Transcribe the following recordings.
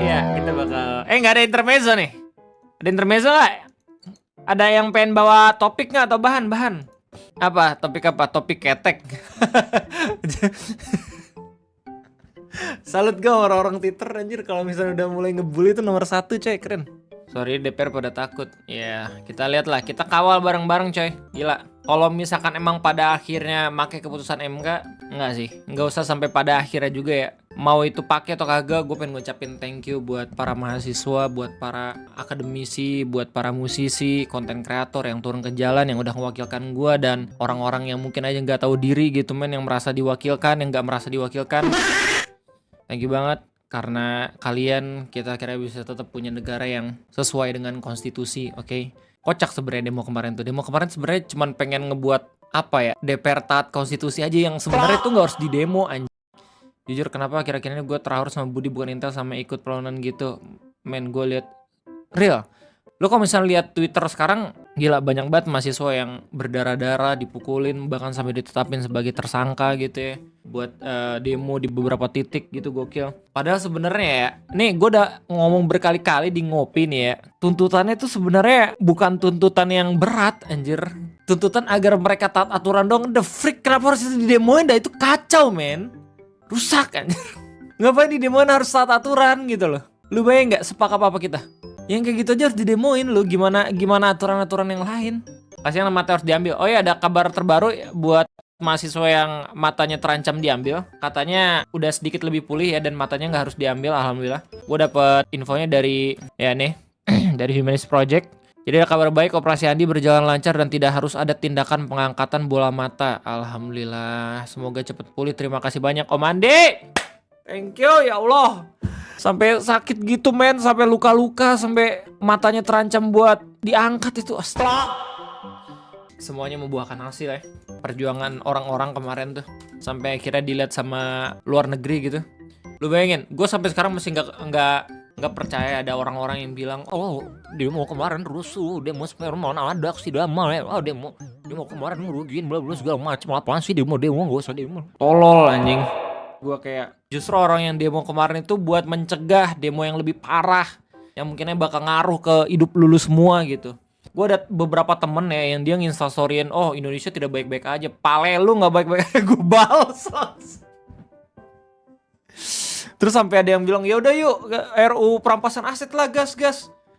Iya, kita bakal nggak ada intermezzo nih. Ada intermezzo nggak? Ada yang pengen bawa topik nggak atau bahan? Apa? Topik apa? Topik ketek. Salut gue orang-orang Twitter anjir, kalau misalnya udah mulai ngebully itu nomor 1 coy, keren. Sorry DPR pada takut. Ya, kita lihat lah, kita kawal bareng-bareng coy. Gila. Kalau misalkan emang pada akhirnya make keputusan MK, enggak sih. Enggak usah sampai pada akhirnya juga ya. Mau itu pakai atau kagak, gue pengen ngucapin thank you buat para mahasiswa, buat para akademisi, buat para musisi, konten kreator yang turun ke jalan, yang udah mewakilkan gue, dan orang-orang yang mungkin aja nggak tahu diri gitu men, yang merasa diwakilkan, yang nggak merasa diwakilkan. Thank you banget. Karena kalian, kita kira bisa tetap punya negara yang sesuai dengan konstitusi, oke? Kocak sebenarnya demo kemarin tuh. Demo kemarin sebenarnya cuman pengen ngebuat apa ya? DPR taat konstitusi aja, yang sebenarnya tuh nggak harus di demo anjing. Jujur kenapa kira-kira ini gue terharu sama Budi bukan Intel sama ikut perlawanan gitu. Men, gue lihat real. Lo kalau misalnya lihat Twitter sekarang, gila banyak banget mahasiswa yang berdarah-darah, dipukulin, bahkan sampai ditetapin sebagai tersangka gitu ya, buat demo di beberapa titik gitu, gokil. Padahal sebenarnya ya, nih gue udah ngomong berkali-kali di Ngopi nih ya, tuntutannya tuh sebenarnya bukan tuntutan yang berat anjir. Tuntutan agar mereka taat aturan dong. The freak, kenapa harus didemoin? Dah itu kacau men, rusak anjir. Ngapain didemoin harus taat aturan gitu loh? Lu bayang nggak sepakat apa kita? Yang kayak gitu aja harus didemoin lu, gimana aturan-aturan yang lain. Kasihan mata harus diambil. Oh ya, ada kabar terbaru buat mahasiswa yang matanya terancam diambil. Katanya udah sedikit lebih pulih ya, dan matanya nggak harus diambil, alhamdulillah. Gue dapet infonya dari ya nih dari Humanist Project. Jadi ada kabar baik, operasi Andi berjalan lancar dan tidak harus ada tindakan pengangkatan bola mata. Alhamdulillah, semoga cepet pulih. Terima kasih banyak Om Andi. Thank you ya Allah. Sampai sakit gitu men, sampai luka-luka, sampai matanya terancam buat diangkat itu, astaga. Semuanya membuahkan hasil ya. Perjuangan orang-orang kemarin tuh, sampai akhirnya dilihat sama luar negeri gitu. Lu bayangin, gue sampai sekarang masih nggak percaya ada orang-orang yang bilang, oh demo kemarin rusuh, demo sperma ada aksi damai ya, oh demo kemarin ngerugiin bla bla segala macam, apaan sih demo gak usah demo. Tolol anjing. Gue kayak justru orang yang demo kemarin itu buat mencegah demo yang lebih parah, yang mungkinnya bakal ngaruh ke hidup lulu semua gitu. Gue ada beberapa temen ya yang dia nginstastoryin, oh Indonesia tidak baik-baik aja, pale lu nggak baik-baik aja. Gue balas. Terus sampai ada yang bilang ya udah yuk RU perampasan aset lah gas.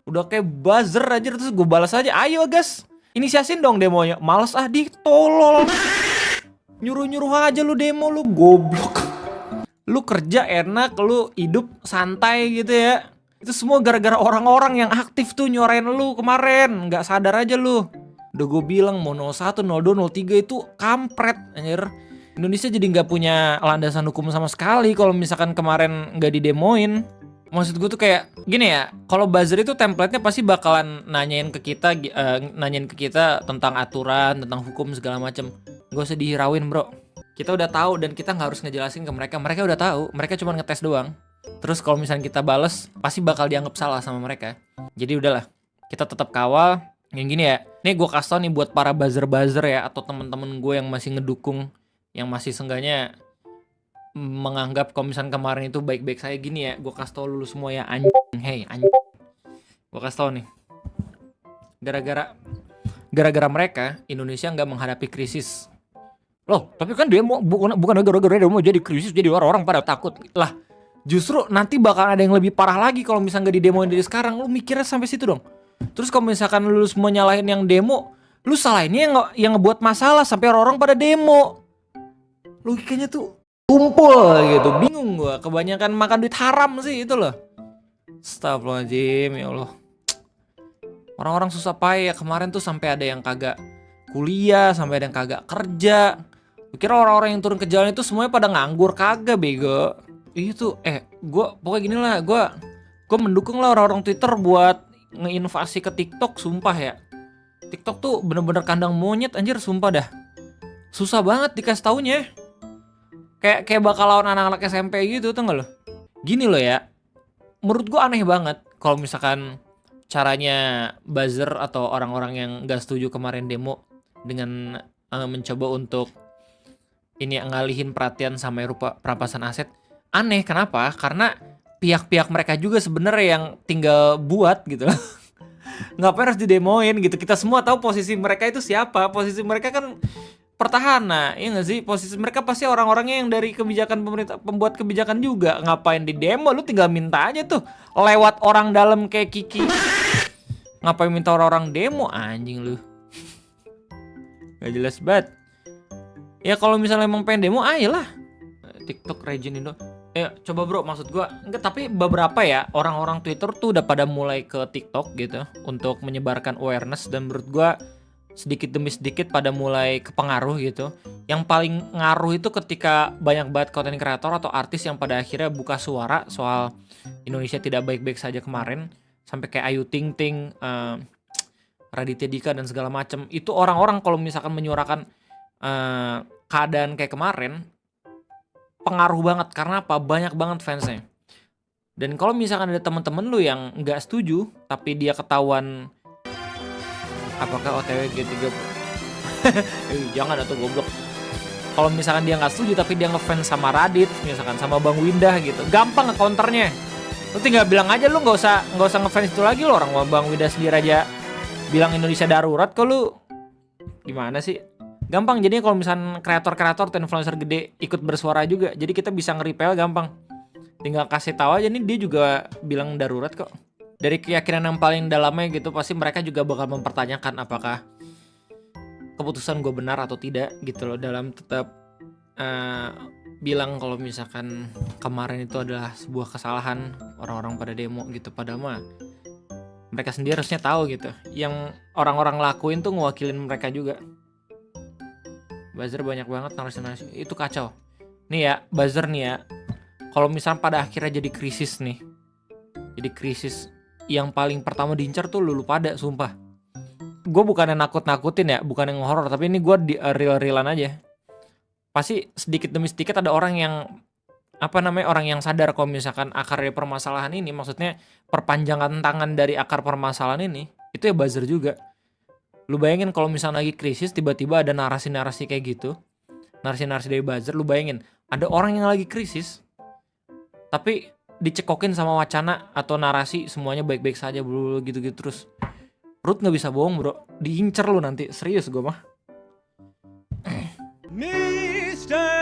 Udah kayak buzzer aja. Terus gue balas aja, ayo gas, inisiasin dong demonya. Males ditolol. Nyuruh aja lu demo, lu goblok. Lu kerja enak, lu hidup santai gitu ya. Itu semua gara-gara orang-orang yang aktif tuh nyorain lu kemarin. Gak sadar aja lu. Udah gue bilang mau 01, 02, 03 itu kampret anjir. Indonesia jadi gak punya landasan hukum sama sekali kalau misalkan kemarin gak didemoin. Maksud gue tuh kayak gini ya, kalau buzzer itu template-nya pasti bakalan nanyain ke kita tentang aturan, tentang hukum segala macem. Gak usah dihirauin bro. Kita udah tahu dan kita nggak harus ngejelasin ke mereka. Mereka udah tahu, mereka cuma ngetes doang. Terus kalau misalnya kita bales, pasti bakal dianggap salah sama mereka. Jadi udahlah, kita tetap kawal. Yang gini ya, nih gue kasih tau nih buat para buzzer ya, atau temen-temen gue yang masih ngedukung, yang masih seenggaknya menganggap kalau misalnya kemarin itu baik-baik saya, gini ya, gue kasih tau lulu semua ya, anjing. Hey anjing, gue kasih tau nih, gara-gara mereka Indonesia nggak menghadapi krisis. Loh, tapi kan dia bukan gara-gara dia mau jadi krisis, jadi orang-orang pada takut. Lah, justru nanti bakal ada yang lebih parah lagi kalau misalnya nggak didemoin dari sekarang. Lu mikirnya sampai situ dong. Terus kalau misalkan lu semua nyalahin yang demo, lu salahinnya yang ngebuat masalah sampai orang-orang pada demo. Logikanya tuh tumpul gitu. Bingung gua, kebanyakan makan duit haram sih itu loh. Astagfirullahaladzim, ya Allah. Orang-orang susah payah kemarin tuh, sampai ada yang kagak kuliah, sampai ada yang kagak kerja. Kira orang-orang yang turun ke jalan itu semuanya pada nganggur, kagak bego. Itu gue pokoknya gini lah, gue mendukung lah orang-orang Twitter buat ngeinvasi ke TikTok, sumpah ya. TikTok tuh bener-bener kandang monyet anjir, sumpah dah. Susah banget dikasih taunya. Kayak bakal lawan anak-anak SMP gitu, tuh nggak lo? Gini lo ya, menurut gue aneh banget kalau misalkan caranya buzzer atau orang-orang yang gak setuju kemarin demo dengan mencoba untuk ini ngalihin perhatian sama rupa perampasan aset. Aneh, kenapa? Karena pihak-pihak mereka juga sebenarnya yang tinggal buat gitu. Ngapain harus didemoin gitu? Kita semua tahu posisi mereka itu siapa. Posisi mereka kan pertahanan, ya nggak sih? Posisi mereka pasti orang-orangnya yang dari kebijakan pemerintah, pembuat kebijakan juga. Ngapain di demo? Lu tinggal minta aja tuh lewat orang dalam kayak Kiki. Ngapain minta orang-orang demo, anjing lu? Gak jelas banget. Ya kalau misalnya emang pengen demo, ayolah. TikTok Region Indo. Coba bro, maksud gua enggak, tapi beberapa ya orang-orang Twitter tuh udah pada mulai ke TikTok gitu untuk menyebarkan awareness, dan menurut gua sedikit demi sedikit pada mulai kepengaruh gitu. Yang paling ngaruh itu ketika banyak banget konten kreator atau artis yang pada akhirnya buka suara soal Indonesia tidak baik-baik saja kemarin, sampai kayak Ayu Ting Ting, Raditya Dika dan segala macam. Itu orang-orang kalau misalkan menyuarakan keadaan kayak kemarin, pengaruh banget. Karena apa? Banyak banget fansnya. Dan kalau misalkan ada teman-teman lu yang nggak setuju tapi dia ketahuan apakah OTW G3 jangan atau goblok. Kalau misalkan dia nggak setuju tapi dia ngefans sama Radit, misalkan sama Bang Windah gitu, gampang nge-counternya. Lu tinggal bilang aja, lu nggak usah ngefans itu lagi lo. Orang Bang Windah sendiri aja bilang Indonesia darurat, kok lu gimana sih? Gampang. Jadi kalau misalnya kreator-kreator atau influencer gede ikut bersuara juga, jadi kita bisa nge-repel gampang. Tinggal kasih tahu aja nih, dia juga bilang darurat kok. Dari keyakinan yang paling dalamnya gitu, pasti mereka juga bakal mempertanyakan apakah keputusan gue benar atau tidak gitu loh, dalam tetap bilang kalau misalkan kemarin itu adalah sebuah kesalahan orang-orang pada demo gitu. Padahal mah mereka sendiri harusnya tahu gitu, yang orang-orang lakuin tuh ngewakilin mereka juga. Buzzer banyak banget narasi-narasi itu kacau. Nih ya, buzzer nih ya, kalau misalnya pada akhirnya jadi krisis nih, jadi krisis, yang paling pertama diincar tuh lu pada, sumpah. Gue bukannya nakut-nakutin ya, bukan yang horor, tapi ini gue di real-realan aja. Pasti sedikit demi sedikit ada orang yang orang yang sadar kalau misalkan akar dari permasalahan ini, maksudnya perpanjangan tangan dari akar permasalahan ini, itu ya buzzer juga. Lu bayangin kalau misalnya lagi krisis tiba-tiba ada narasi-narasi kayak gitu, narasi-narasi dari buzzer. Lu bayangin ada orang yang lagi krisis tapi dicekokin sama wacana atau narasi semuanya baik-baik saja bro, gitu-gitu terus. Perut nggak bisa bohong bro, diincer lu nanti, serius gue mah. Mister